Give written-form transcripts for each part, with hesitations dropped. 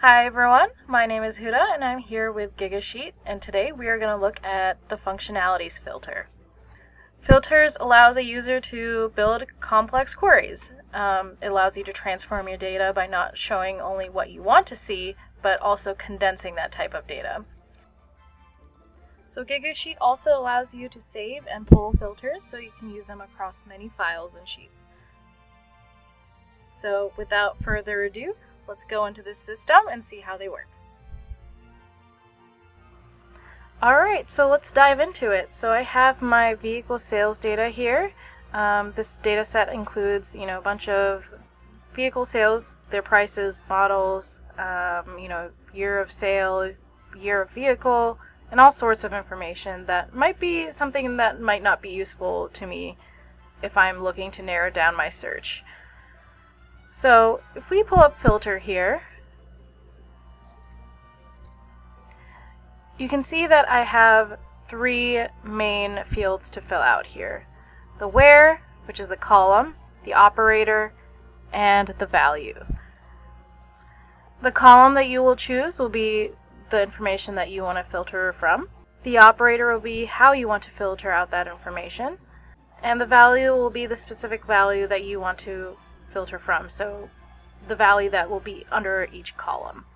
Hi everyone, my name is Huda and I'm here with Gigasheet, and today we are going to look at the functionalities filter. Filters allows a user to build complex queries. It allows you to transform your data by not showing only what you want to see, but also condensing that type of data. So Gigasheet also allows you to save and pull filters so you can use them across many files and sheets. So without further ado, let's go into this system and see how they work. Alright, so let's dive into it. So I have my vehicle sales data here. This data set includes, a bunch of vehicle sales, their prices, models, year of sale, year of vehicle, and all sorts of information that might be something that might not be useful to me if I'm looking to narrow down my search. So if we pull up filter here, you can see that I have three main fields to fill out here. The where, which is the column, the operator, and the value. The column that you will choose will be the information that you want to filter from. The operator will be how you want to filter out that information. And the value will be the specific value that you want to filter from, so the value that will be under each column.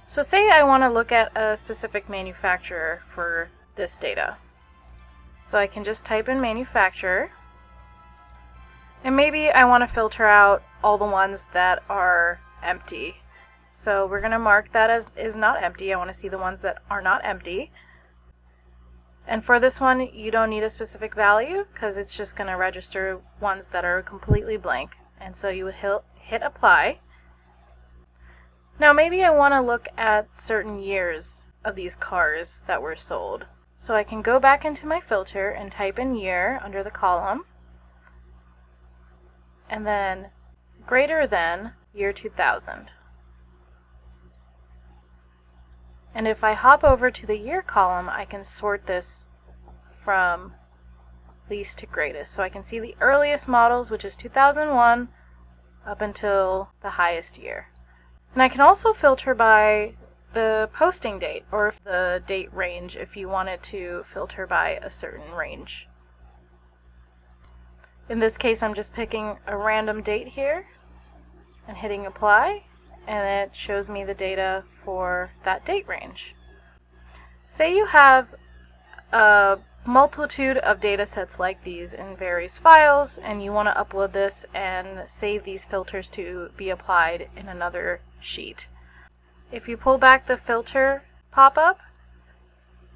So say I want to look at a specific manufacturer for this data. So I can just type in manufacturer, and maybe I want to filter out all the ones that are empty. So we're going to mark that as is not empty. I want to see the ones that are not empty. And for this one, you don't need a specific value because it's just going to register ones that are completely blank. And so you would hit apply. Now maybe I want to look at certain years of these cars that were sold. So I can go back into my filter and type in year under the column. And then greater than year 2000. And if I hop over to the year column, I can sort this from least to greatest. So I can see the earliest models, which is 2001, up until the highest year. And I can also filter by the posting date, or the date range if you wanted to filter by a certain range. In this case, I'm just picking a random date here and hitting apply, and it shows me the data for that date range. Say you have a multitude of data sets like these in various files, and you want to upload this and save these filters to be applied in another sheet. If you pull back the filter pop-up,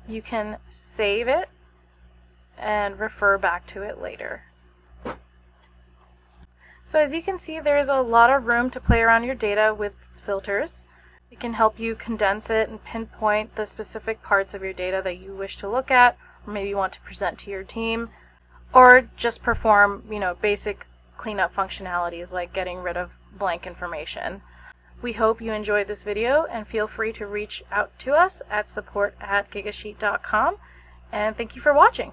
you can save it and refer back to it later. So as you can see, there's a lot of room to play around your data with filters. It can help you condense it and pinpoint the specific parts of your data that you wish to look at, or maybe want to present to your team, or just perform, basic cleanup functionalities like getting rid of blank information. We hope you enjoyed this video, and feel free to reach out to us at support@gigasheet.com, and thank you for watching.